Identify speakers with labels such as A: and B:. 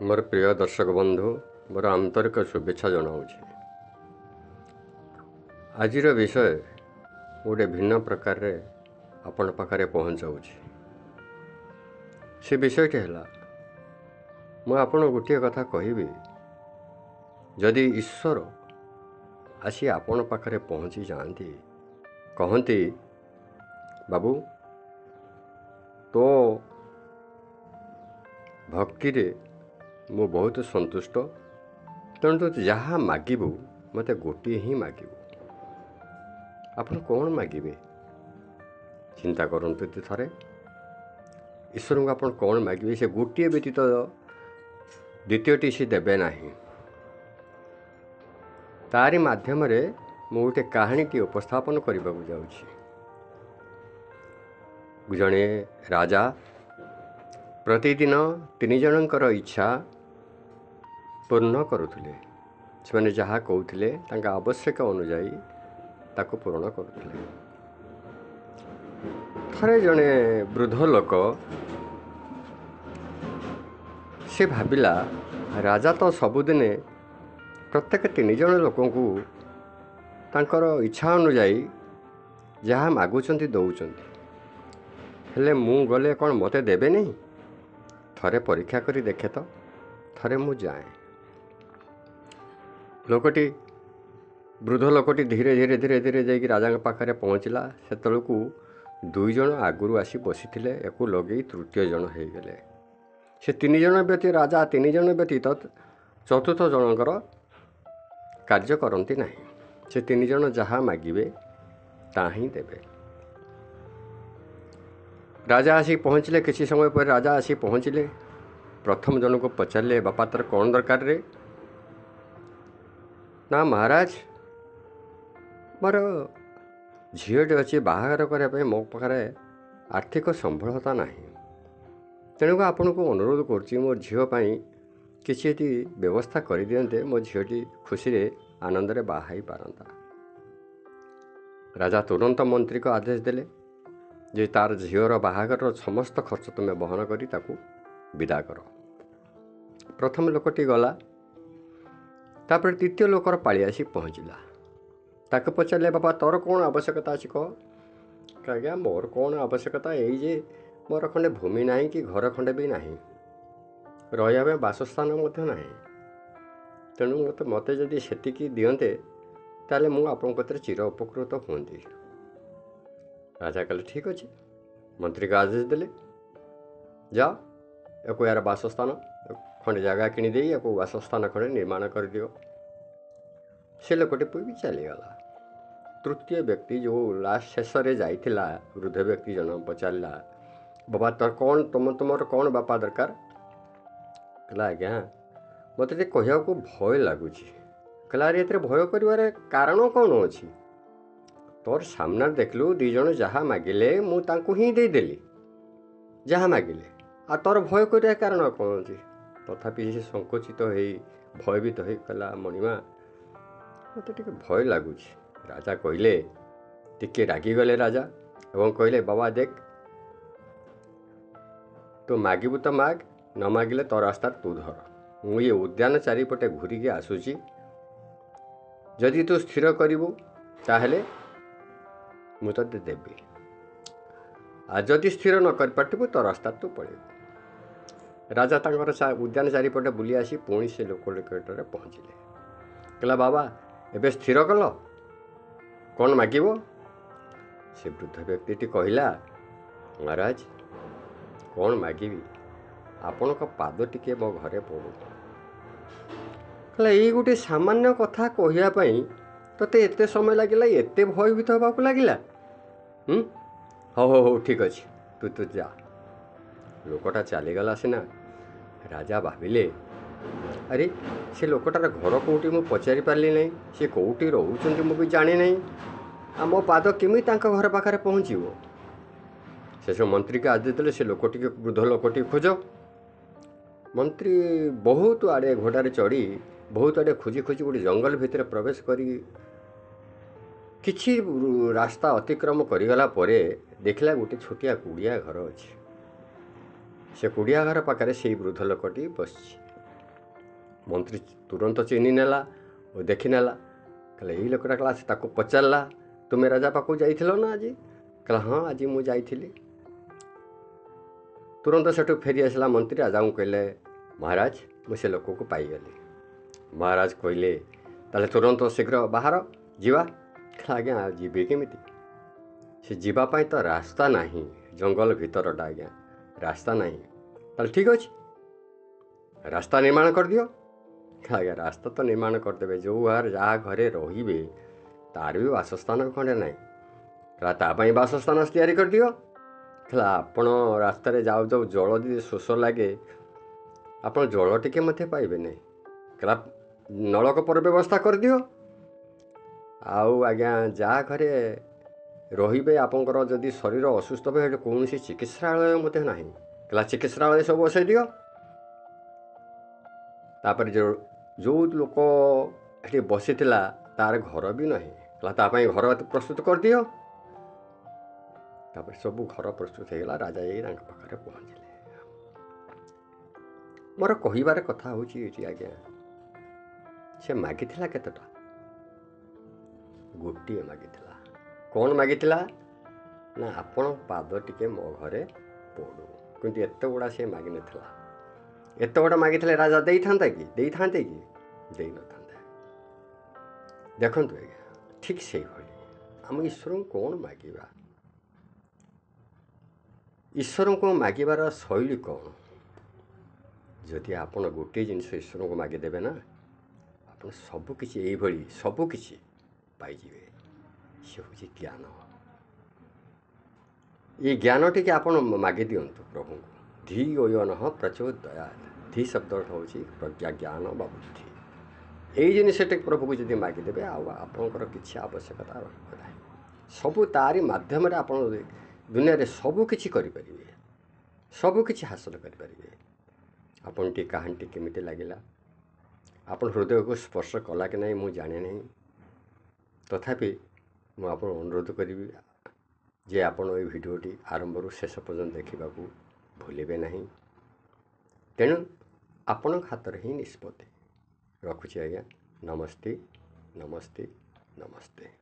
A: मोर प्रिय दर्शक बंधु मोर आंतरिक शुभेच्छा जनाऊँगी। आजिर विषय गोटे भिन्न प्रकार रे आपण पाखरे पहुँचाऊँगी। से विषयटी है मु आपण गोटे कथा कहबी, जदि ईश्वर आसी आपण पाखरे पहुँची जाती कहती बाबू तो भक्ति रे मु बहुत संतुष्ट, तेणु तू जहाँ मागिबू मते गोटे ही मागिबू। आपण कौन मागिबे चिंता करंतु थरे। ईश्वर को आपण कौन मागिबे, से गोटे व्यतीत द्वितीयटी से देबे नहीं। तारी माध्यम रे मु गोटे कहानीटी उपस्थापन करने को जाऊँगी। जड़े राजा प्रतिदिन तीन जनकर इच्छा पूर्ण करुले। से मैंने जहाँ कहते आवश्यक अनुजाई ताको पूर्ण करुले। थरे जड़े वृद्ध लोक से भाविला राजा तो सबुदिने प्रत्येक तीन जन लोक तांकर इच्छा अनुजाई जहाँ मागुचंती दौचंती, हेले मु गले कौन मते देबे नहीं? थरे परीक्षा करी देखे तो थरे मु जाए। लोकटी वृद्ध लोकटी धीरे धीरे धीरे धीरे जाकि राजा पाखे पहुँचला। से तलू दुई जन आगुरी आसी बसी एक लगे तृतीय जन हो गले। से तीन जन व्यतीत राजा तीन जन व्यतीत चतुर्थ जनकर कार्य करती नहीं। से तीन जन जहाँ मागिबे ता ही देबे। राजा आसी पहुँचले। किसी समय पर राजा आसी पहुँचले। प्रथम जन को पचारे बापा तर कौन दरकार रे? ना महाराज मोर झीटे अच्छी बाहागर करने मो पाखे आर्थिक संबलता ना, तेणु आपण को अनुरोध कर मो झीपाई किसी व्यवस्था कर दियंते, मो झीटी खुशी रे आनंद रे बाहाई पारंता। राजा तुरंत मंत्री को आदेश देले जे तार झीर बाहागर समस्त खर्च तुम्हें बहन करी ताकू विदा कर। प्रथम लोकटी गला। तापर द्वितीय लोकर पाली आसी पहुँचला। ताक पचारे बाबा तोर कौन आवश्यकता अच्छी कह? आज्ञा मोर कौन आवश्यकता यही जे मोर खंडे भूमि नहीं कि घर खंडे भी नहीं, रहा बासस्थान ना। तेणु मत जदि सेतिकी दियंते ताले मु आपन कतरे चिर उपकृत हुंती। राजा कहले ठीक अच्छे। मंत्री का आदेश देले जाओ एको यार बासस्थान खंडे जगह किणीदे या बासस्थान खंडे निर्माण कर दियो। से लोकटे भी चलीगला। तृतीय व्यक्ति जो लास्ट शेष रे जाइथिला वृद्ध व्यक्ति जन पचारा बाबा तोर कौन तुमर कौन बापा दरकार? कहला आज्ञा मत कह भय लगुच। कहला अरे ये भय कर कारण कौन अच्छी? तोर सामना देखलु दी जन जहाँ मागिले मु तांकु ही देदेली जहाँ मागिले, आ तोर भय कर कारण कौन अच्छी? तथापि से संकुचित हो भयभीत हो कहला मणिमा मत टे भय लगुच। राजा कहले टिके रागिगले राजा एवं कहले बाबा देख तो मागिबू तो माग, न मागिले तो रास्ता तू धर। मु ये उद्यान चारिपटे घूरिकी आसूची, जदि तू स्थिर करिबू ताहेले मु तो देबी, आ जदि स्थिर न कर पार्थिबू तो रास्ता तू पड़े। राजा तांकर उद्यान चारिपटे बुली आसी पुणी से लोक निकटरे पहुँचले। कहला बाबा एबे स्थिर कल कौन मागिबो? से वृद्ध व्यक्ति कहला महाराज कौन मागिबी, आपण को पाद टिके मो घरे पड़ू। कहला ये गोटे सामान्य कथा कहवाई तोते एते समय लगिला, एते भयभीत होगा लगिला? हो हो हो ठीक अच्छे तू तू जा। लोकटा चलीगला सीना। राजा भाविले अरे से लोकटार घर कौटी मु पचारि पार्ली नहीं, से कौटी रोचंती मु भी जानी नहीं, आ मो पाद केमी तांका घर पाखे पहुँचो। शेष मंत्री के आदेश देले से लोकटी वृद्ध लोकटी खोज। मंत्री बहुत आड़े घोड़े चढ़ी बहुत आड़े खोजी खोजी गोटे जंगल भितर प्रवेश करी किछि रास्ता अतिक्रम करिगला परे देखला गोटे छोटिया कुड़िया घर अच्छी। से कुड़िया घर पाखे से वृद्ध लोकटी बस। मंत्री तुरंत चिन्ह नेला और देखी नेला कहले यही लोकटा कहला से ताको पचारला तुम्हें राजा पाखु जाइथिलो ना आज कहला हाँ आज मु जाइथिली तुरंत सेठू फेरी आसला मंत्री राजा को कहले महाराज मु से लोक को पाईगली महाराज कहले ताले तुरंत शीघ्र बाहर जीवा कहला आज्ञा जीवे केमिति से जीवापाई तो रास्ता नहीं जंगल भितरटा आज्ञा रास्ता नहीं ताले ठीक अच्छे रास्ता निर्माण कर दियो आज्ञा रास्ता तो निर्माण करदे जो जहाँ घरे रे तार भी वासस्थान खंडे ना कहला वासस्थान तैयारी कर दियो कहला आपण रास्ता जाऊ जाऊ जल दी शोष लगे आप जल टिके मत पाइबे नहीं कहला नलकूपर व्यवस्था कर दियो आउ आज्ञा जहाँ घरे रे आपंकर जदि शरीर असुस्थ हुए कौन चिकित्सालय मत ना कहला चिकित्सालय सब बसई दियो तापर जो लोक ये बसी तार घर भी नहीं कहला घर प्रस्तुत कर दियो तापर सब घर प्रस्तुत होगा राजा जाई पाखे पहुँचले मोर कहबार कथा हूँ आज्ञा से मागिथिला केतटा गोटे मागिथिला कौन मागिथिला ना आपण पाद टिके मो घरे पड़ू किंतु एत गुड़ा से मागि नथिला एत गुड़ा मागिथिले राजा देई थांता कि देई न थांता देखंतु आज्ञा ठीक से भली आम ईश्वर कौन मागिबा ईश्वर को मागिबार शैली कौन जदि आपण गोटे जिनस ईश्वर को मागिदेवे ना आप सबकि यही सबकि पाइबे सी हूँ ज्ञान ये ज्ञान टी आप मागि दिंतु प्रभु को धी ओयन प्रचोदया धी शब्द हूँ प्रज्ञा ज्ञान बा बुद्धि यही जिनस प्रभु को जब मागिदेवे आपंकर किसी आवश्यकता रहा सबू तारी मध्यम आप दुनिया रे सबकि करें सबकि हासिल करें आपन टी कहानी केमिति लगिला आपन हृदय को स्पर्श कला कि नहीं मुझे जाने नहीं तथापि मुझे अनुरोध करी जे आपण ये भिडटी आरंभ शेष पर्यंत देखा भूलें ना तेणु आपण हाथ ही निष्पत्ति रखुची आज्ञा नमस्ते नमस्ते नमस्ते।